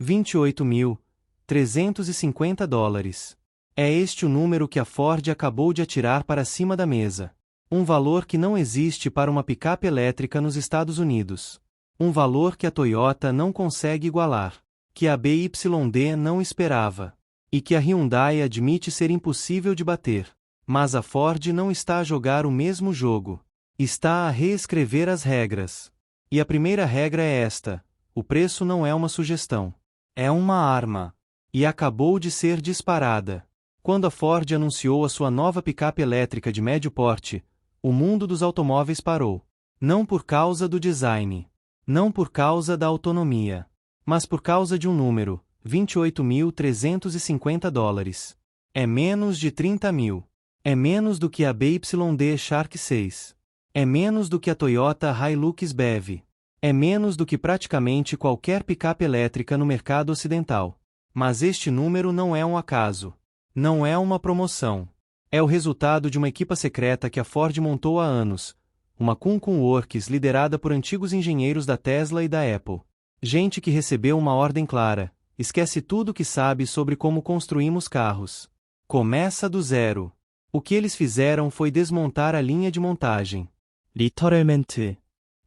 $28.350. É este o número que a Ford acabou de atirar para cima da mesa. Um valor que não existe para uma picape elétrica nos Estados Unidos. Um valor que a Toyota não consegue igualar. Que a BYD não esperava. E que a Hyundai admite ser impossível de bater. Mas a Ford não está a jogar o mesmo jogo. Está a reescrever as regras. E a primeira regra é esta: o preço não é uma sugestão. É uma arma. E acabou de ser disparada. Quando a Ford anunciou a sua nova picape elétrica de médio porte, o mundo dos automóveis parou. Não por causa do design. Não por causa da autonomia. Mas por causa de um número: $28.350. É menos de 30 mil. É menos do que a BYD Shark 6. É menos do que a Toyota Hilux BEV. É menos do que praticamente qualquer picape elétrica no mercado ocidental. Mas este número não é um acaso. Não é uma promoção. É o resultado de uma equipa secreta que a Ford montou há anos. Uma Kunkun Works liderada por antigos engenheiros da Tesla e da Apple. Gente que recebeu uma ordem clara: esquece tudo que sabe sobre como construímos carros. Começa do zero. O que eles fizeram foi desmontar a linha de montagem. Literalmente.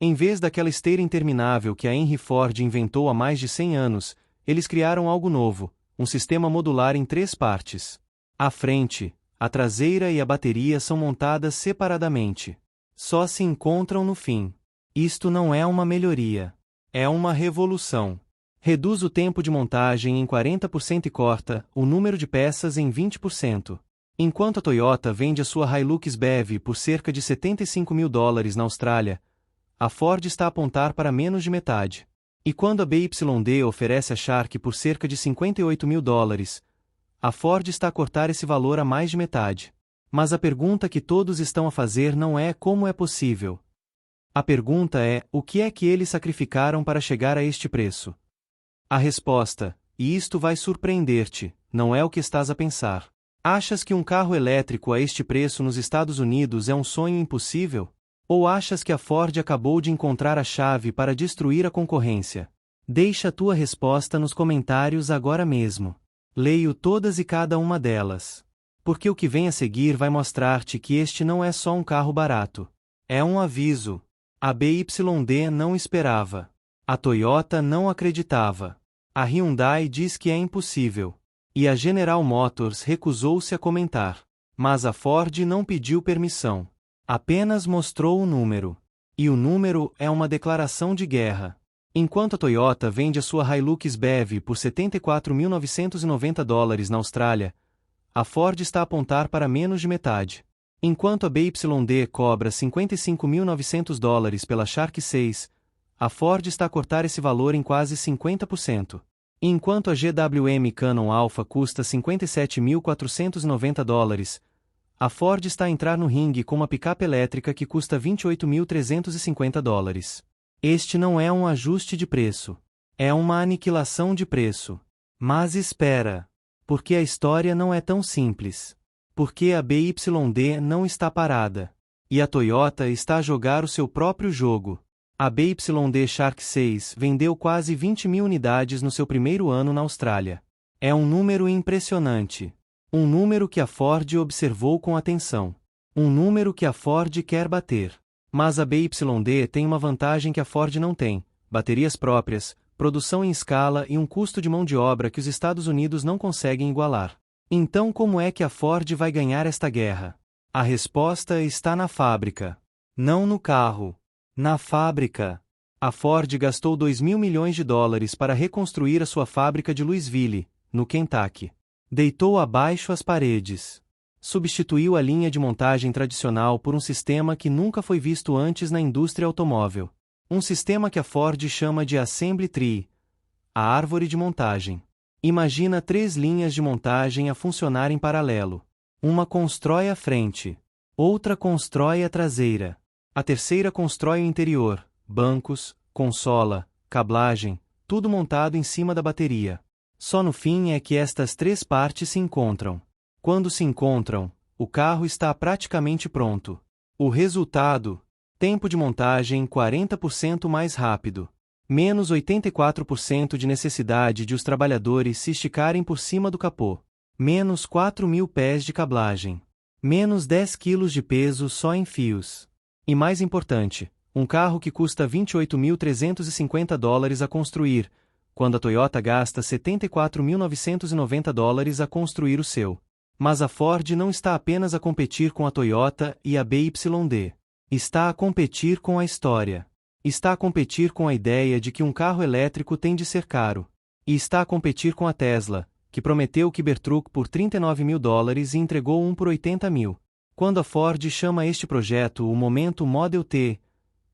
Em vez daquela esteira interminável que a Henry Ford inventou há mais de 100 anos, eles criaram algo novo, um sistema modular em 3 partes. A frente, a traseira e a bateria são montadas separadamente. Só se encontram no fim. Isto não é uma melhoria. É uma revolução. Reduz o tempo de montagem em 40% e corta o número de peças em 20%. Enquanto a Toyota vende a sua Hilux BEV por cerca de $75 mil na Austrália, a Ford está a apontar para menos de metade. E quando a BYD oferece a Shark por cerca de $58 mil, a Ford está a cortar esse valor a mais de metade. Mas a pergunta que todos estão a fazer não é como é possível. A pergunta é: o que é que eles sacrificaram para chegar a este preço? A resposta, e isto vai surpreender-te, não é o que estás a pensar. Achas que um carro elétrico a este preço nos Estados Unidos é um sonho impossível? Ou achas que a Ford acabou de encontrar a chave para destruir a concorrência? Deixa a tua resposta nos comentários agora mesmo. Leio todas e cada uma delas. Porque o que vem a seguir vai mostrar-te que este não é só um carro barato. É um aviso. A BYD não esperava. A Toyota não acreditava. A Hyundai diz que é impossível. E a General Motors recusou-se a comentar. Mas a Ford não pediu permissão. Apenas mostrou o número. E o número é uma declaração de guerra. Enquanto a Toyota vende a sua Hilux BEV por $74.990 na Austrália, a Ford está a apontar para menos de metade. Enquanto a BYD cobra $55.900 pela Shark 6, a Ford está a cortar esse valor em quase 50%. Enquanto a GWM Cannon Alpha custa $57.490, a Ford está a entrar no ringue com uma picape elétrica que custa $28.350. Este não é um ajuste de preço. É uma aniquilação de preço. Mas espera. Porque a história não é tão simples. Porque a BYD não está parada. E a Toyota está a jogar o seu próprio jogo. A BYD Shark 6 vendeu quase 20 mil unidades no seu primeiro ano na Austrália. É um número impressionante. Um número que a Ford observou com atenção. Um número que a Ford quer bater. Mas a BYD tem uma vantagem que a Ford não tem: baterias próprias, produção em escala e um custo de mão de obra que os Estados Unidos não conseguem igualar. Então como é que a Ford vai ganhar esta guerra? A resposta está na fábrica. Não no carro. Na fábrica. A Ford gastou $2.000 milhões para reconstruir a sua fábrica de Louisville, no Kentucky. Deitou abaixo as paredes. Substituiu a linha de montagem tradicional por um sistema que nunca foi visto antes na indústria automóvel. Um sistema que a Ford chama de Assembly Tree, a árvore de montagem. Imagina 3 linhas de montagem a funcionar em paralelo. Uma constrói a frente. Outra constrói a traseira. A terceira constrói o interior, bancos, consola, cablagem, tudo montado em cima da bateria. Só no fim é que estas 3 partes se encontram. Quando se encontram, o carro está praticamente pronto. O resultado: tempo de montagem 40% mais rápido. Menos 84% de necessidade de os trabalhadores se esticarem por cima do capô. Menos 4.000 pés de cablagem. Menos 10 quilos de peso só em fios. E mais importante, um carro que custa $28.350 a construir, quando a Toyota gasta $74.990 a construir o seu. Mas a Ford não está apenas a competir com a Toyota e a BYD. Está a competir com a história. Está a competir com a ideia de que um carro elétrico tem de ser caro. E está a competir com a Tesla, que prometeu o Cybertruck por $39.000 e entregou um por $80.000. Quando a Ford chama este projeto o Momento Model T,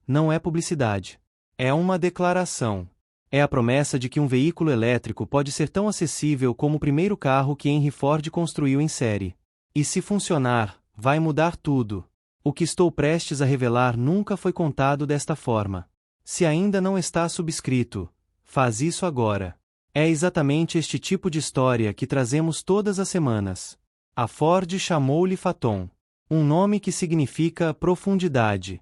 não é publicidade. É uma declaração. É a promessa de que um veículo elétrico pode ser tão acessível como o primeiro carro que Henry Ford construiu em série. E se funcionar, vai mudar tudo. O que estou prestes a revelar nunca foi contado desta forma. Se ainda não está subscrito, faz isso agora. É exatamente este tipo de história que trazemos todas as semanas. A Ford chamou-lhe Phaeton, um nome que significa profundidade.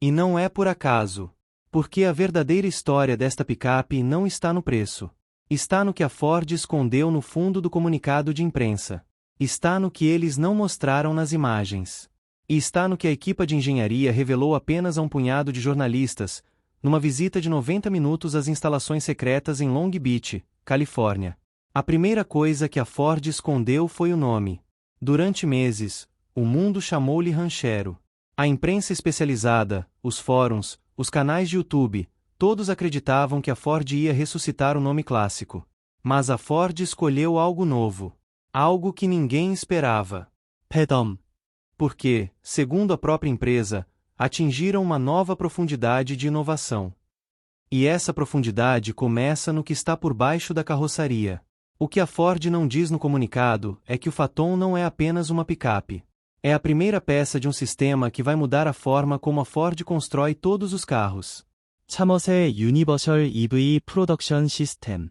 E não é por acaso. Porque a verdadeira história desta picape não está no preço. Está no que a Ford escondeu no fundo do comunicado de imprensa. Está no que eles não mostraram nas imagens. E está no que a equipe de engenharia revelou apenas a um punhado de jornalistas, numa visita de 90 minutos às instalações secretas em Long Beach, Califórnia. A primeira coisa que a Ford escondeu foi o nome. Durante meses, o mundo chamou-lhe ranchero. A imprensa especializada, os fóruns, os canais de YouTube, todos acreditavam que a Ford ia ressuscitar o nome clássico. Mas a Ford escolheu algo novo. Algo que ninguém esperava. Phaeton. Porque, segundo a própria empresa, atingiram uma nova profundidade de inovação. E essa profundidade começa no que está por baixo da carroçaria. O que a Ford não diz no comunicado é que o Phaeton não é apenas uma picape. É a primeira peça de um sistema que vai mudar a forma como a Ford constrói todos os carros. 참옷의 Universal EV Production System.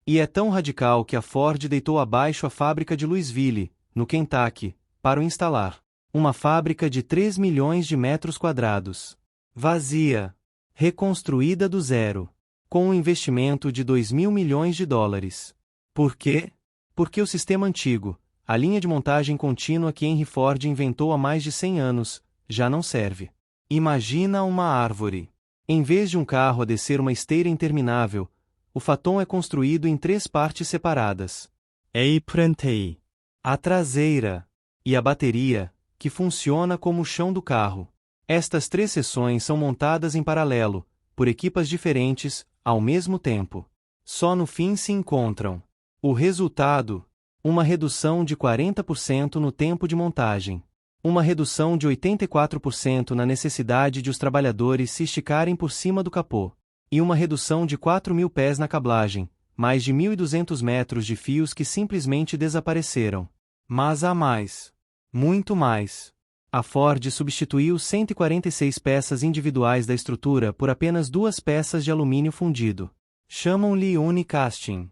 E é tão radical que a Ford deitou abaixo a fábrica de Louisville, no Kentucky, para o instalar. Uma fábrica de 3 milhões de metros quadrados. Vazia. Reconstruída do zero. Com um investimento de $2.000 milhões. Por quê? Porque o sistema antigo, a linha de montagem contínua que Henry Ford inventou há mais de 100 anos, já não serve. Imagina uma árvore. Em vez de um carro a descer uma esteira interminável, o Phaeton é construído em 3 partes separadas. A front A. A traseira. E a bateria, que funciona como o chão do carro. Estas 3 seções são montadas em paralelo, por equipas diferentes, ao mesmo tempo. Só no fim se encontram. O resultado: uma redução de 40% no tempo de montagem. Uma redução de 84% na necessidade de os trabalhadores se esticarem por cima do capô. E uma redução de 4.000 pés na cablagem, mais de 1.200 metros de fios que simplesmente desapareceram. Mas há mais. Muito mais. A Ford substituiu 146 peças individuais da estrutura por apenas 2 peças de alumínio fundido. Chamam-lhe unicasting.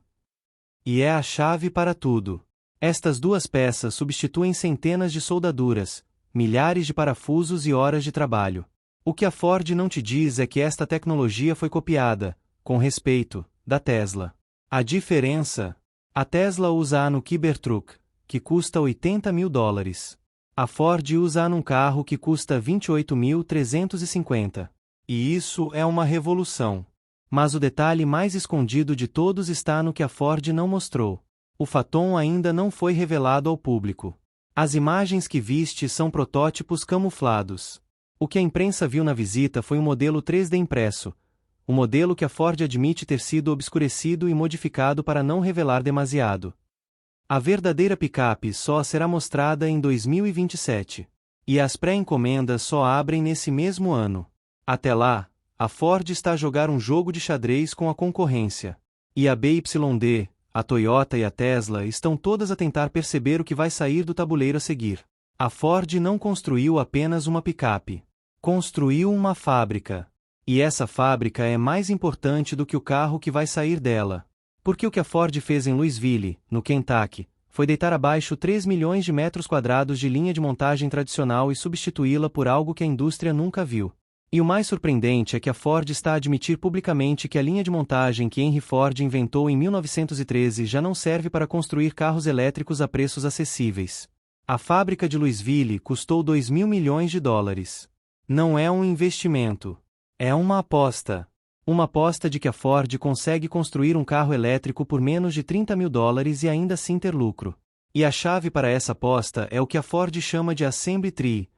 E é a chave para tudo. Estas 2 peças substituem centenas de soldaduras, milhares de parafusos e horas de trabalho. O que a Ford não te diz é que esta tecnologia foi copiada, com respeito, da Tesla. A diferença? A Tesla usa-a no Cybertruck, que custa $80.000. A Ford usa-a num carro que custa $28.350. E isso é uma revolução. Mas o detalhe mais escondido de todos está no que a Ford não mostrou. O Phaeton ainda não foi revelado ao público. As imagens que viste são protótipos camuflados. O que a imprensa viu na visita foi um modelo 3D impresso, o modelo que a Ford admite ter sido obscurecido e modificado para não revelar demasiado. A verdadeira picape só será mostrada em 2027. E as pré-encomendas só abrem nesse mesmo ano. Até lá, a Ford está a jogar um jogo de xadrez com a concorrência. E a BYD, a Toyota e a Tesla estão todas a tentar perceber o que vai sair do tabuleiro a seguir. A Ford não construiu apenas uma picape. Construiu uma fábrica. E essa fábrica é mais importante do que o carro que vai sair dela. Porque o que a Ford fez em Louisville, no Kentucky, foi deitar abaixo 3 milhões de metros quadrados de linha de montagem tradicional e substituí-la por algo que a indústria nunca viu. E o mais surpreendente é que a Ford está a admitir publicamente que a linha de montagem que Henry Ford inventou em 1913 já não serve para construir carros elétricos a preços acessíveis. A fábrica de Louisville custou 2 mil milhões de dólares. Não é um investimento. É uma aposta. Uma aposta de que a Ford consegue construir um carro elétrico por menos de 30 mil dólares e ainda assim ter lucro. E a chave para essa aposta é o que a Ford chama de Assembly Tree,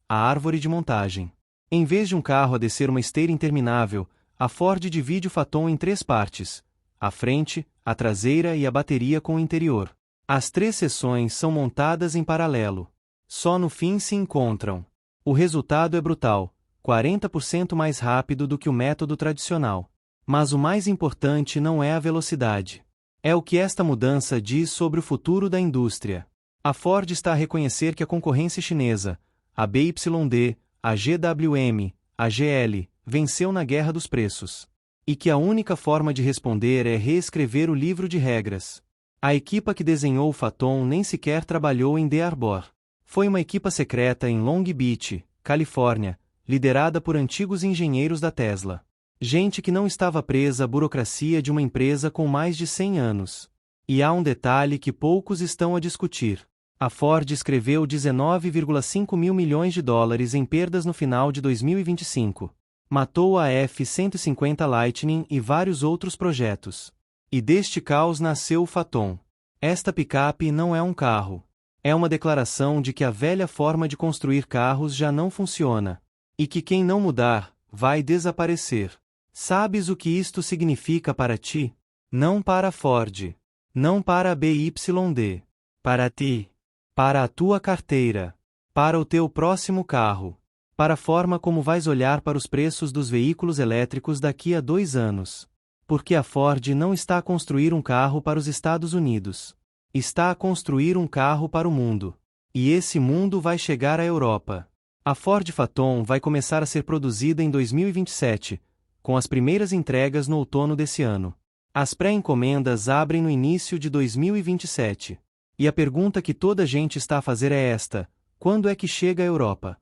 a árvore de montagem. Em vez de um carro a descer uma esteira interminável, a Ford divide o Phaeton em 3 partes: a frente, a traseira e a bateria com o interior. As 3 seções são montadas em paralelo. Só no fim se encontram. O resultado é brutal, 40% mais rápido do que o método tradicional. Mas o mais importante não é a velocidade. É o que esta mudança diz sobre o futuro da indústria. A Ford está a reconhecer que a concorrência chinesa, a BYD, a GWM, a GL, venceu na guerra dos preços. E que a única forma de responder é reescrever o livro de regras. A equipa que desenhou o Phaeton nem sequer trabalhou em The Arbor. Foi uma equipa secreta em Long Beach, Califórnia, liderada por antigos engenheiros da Tesla. Gente que não estava presa à burocracia de uma empresa com mais de 100 anos. E há um detalhe que poucos estão a discutir. A Ford escreveu 19,5 mil milhões de dólares em perdas no final de 2025. Matou a F-150 Lightning e vários outros projetos. E deste caos nasceu o Phaeton. Esta picape não é um carro. É uma declaração de que a velha forma de construir carros já não funciona. E que quem não mudar, vai desaparecer. Sabes o que isto significa para ti? Não para a Ford. Não para a BYD. Para ti. Para a tua carteira. Para o teu próximo carro. Para a forma como vais olhar para os preços dos veículos elétricos daqui a 2 anos. Porque a Ford não está a construir um carro para os Estados Unidos. Está a construir um carro para o mundo. E esse mundo vai chegar à Europa. A Ford Phaeton vai começar a ser produzida em 2027, com as primeiras entregas no outono desse ano. As pré-encomendas abrem no início de 2027. E a pergunta que toda a gente está a fazer é esta: quando é que chega à Europa?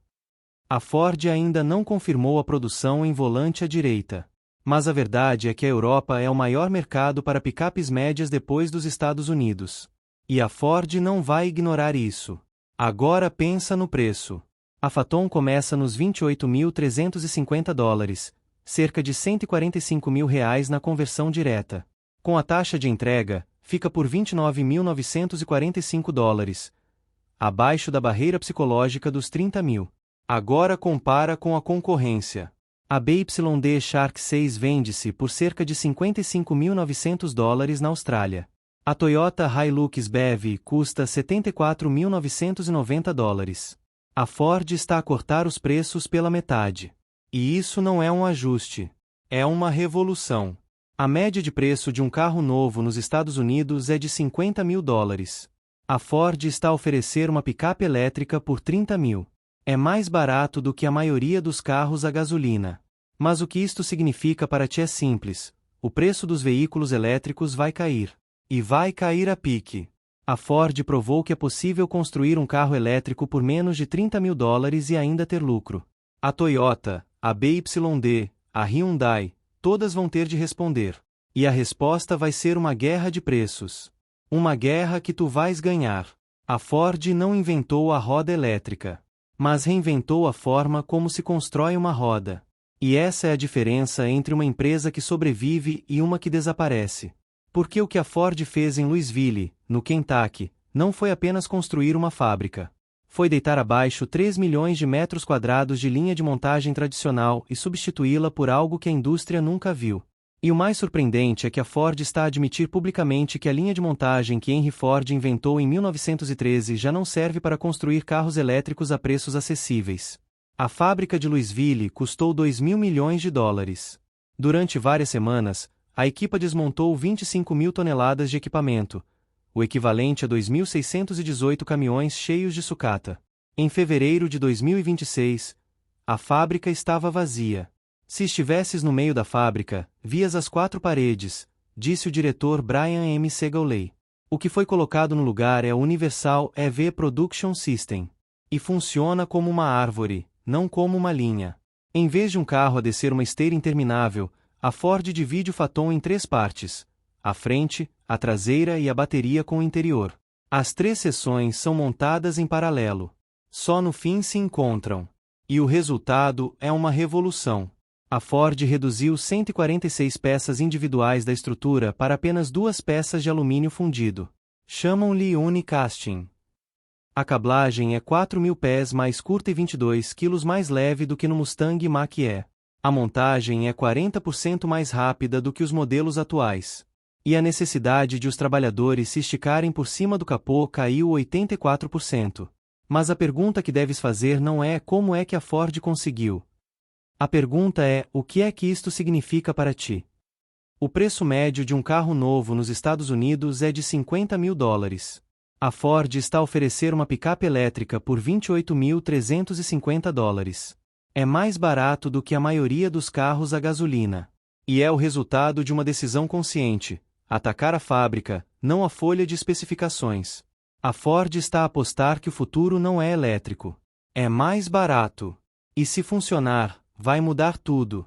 A Ford ainda não confirmou a produção em volante à direita. Mas a verdade é que a Europa é o maior mercado para picapes médias depois dos Estados Unidos. E a Ford não vai ignorar isso. Agora pensa no preço. A Phaeton começa nos 28.350 dólares, cerca de 145 mil reais na conversão direta. Com a taxa de entrega, fica por 29.945 dólares, abaixo da barreira psicológica dos 30 mil. Agora compara com a concorrência. A BYD Shark 6 vende-se por cerca de 55.900 dólares na Austrália. A Toyota Hilux BEV custa 74.990 dólares. A Ford está a cortar os preços pela metade. E isso não é um ajuste. É uma revolução. A média de preço de um carro novo nos Estados Unidos é de 50 mil dólares. A Ford está a oferecer uma picape elétrica por 30 mil. É mais barato do que a maioria dos carros a gasolina. Mas o que isto significa para ti é simples: o preço dos veículos elétricos vai cair. E vai cair a pique. A Ford provou que é possível construir um carro elétrico por menos de 30 mil dólares e ainda ter lucro. A Toyota, a BYD, a Hyundai, todas vão ter de responder. E a resposta vai ser uma guerra de preços. Uma guerra que tu vais ganhar. A Ford não inventou a roda elétrica, mas reinventou a forma como se constrói uma roda. E essa é a diferença entre uma empresa que sobrevive e uma que desaparece. Porque o que a Ford fez em Louisville, no Kentucky, não foi apenas construir uma fábrica. Foi deitar abaixo 3 milhões de metros quadrados de linha de montagem tradicional e substituí-la por algo que a indústria nunca viu. E o mais surpreendente é que a Ford está a admitir publicamente que a linha de montagem que Henry Ford inventou em 1913 já não serve para construir carros elétricos a preços acessíveis. A fábrica de Louisville custou 2 mil milhões de dólares. Durante várias semanas, a equipa desmontou 25 mil toneladas de equipamento, o equivalente a 2.618 caminhões cheios de sucata. Em fevereiro de 2026, a fábrica estava vazia. Se estivesses no meio da fábrica, vias as 4 paredes, disse o diretor Brian M. Segaley. O que foi colocado no lugar é o Universal EV Production System. E funciona como uma árvore, não como uma linha. Em vez de um carro a descer uma esteira interminável, a Ford divide o Phaeton em 3 partes: a frente, a traseira e a bateria com o interior. As 3 seções são montadas em paralelo. Só no fim se encontram. E o resultado é uma revolução. A Ford reduziu 146 peças individuais da estrutura para apenas 2 peças de alumínio fundido. Chamam-lhe unicasting. A cablagem é 4.000 pés mais curta e 22 kg mais leve do que no Mustang Mach-E. A montagem é 40% mais rápida do que os modelos atuais. E a necessidade de os trabalhadores se esticarem por cima do capô caiu 84%. Mas a pergunta que deves fazer não é como é que a Ford conseguiu. A pergunta é, o que é que isto significa para ti? O preço médio de um carro novo nos Estados Unidos é de $50.000. A Ford está a oferecer uma picape elétrica por $28.350. É mais barato do que a maioria dos carros a gasolina. E é o resultado de uma decisão consciente: atacar a fábrica, não a folha de especificações. A Ford está a apostar que o futuro não é elétrico. É mais barato. E se funcionar, vai mudar tudo.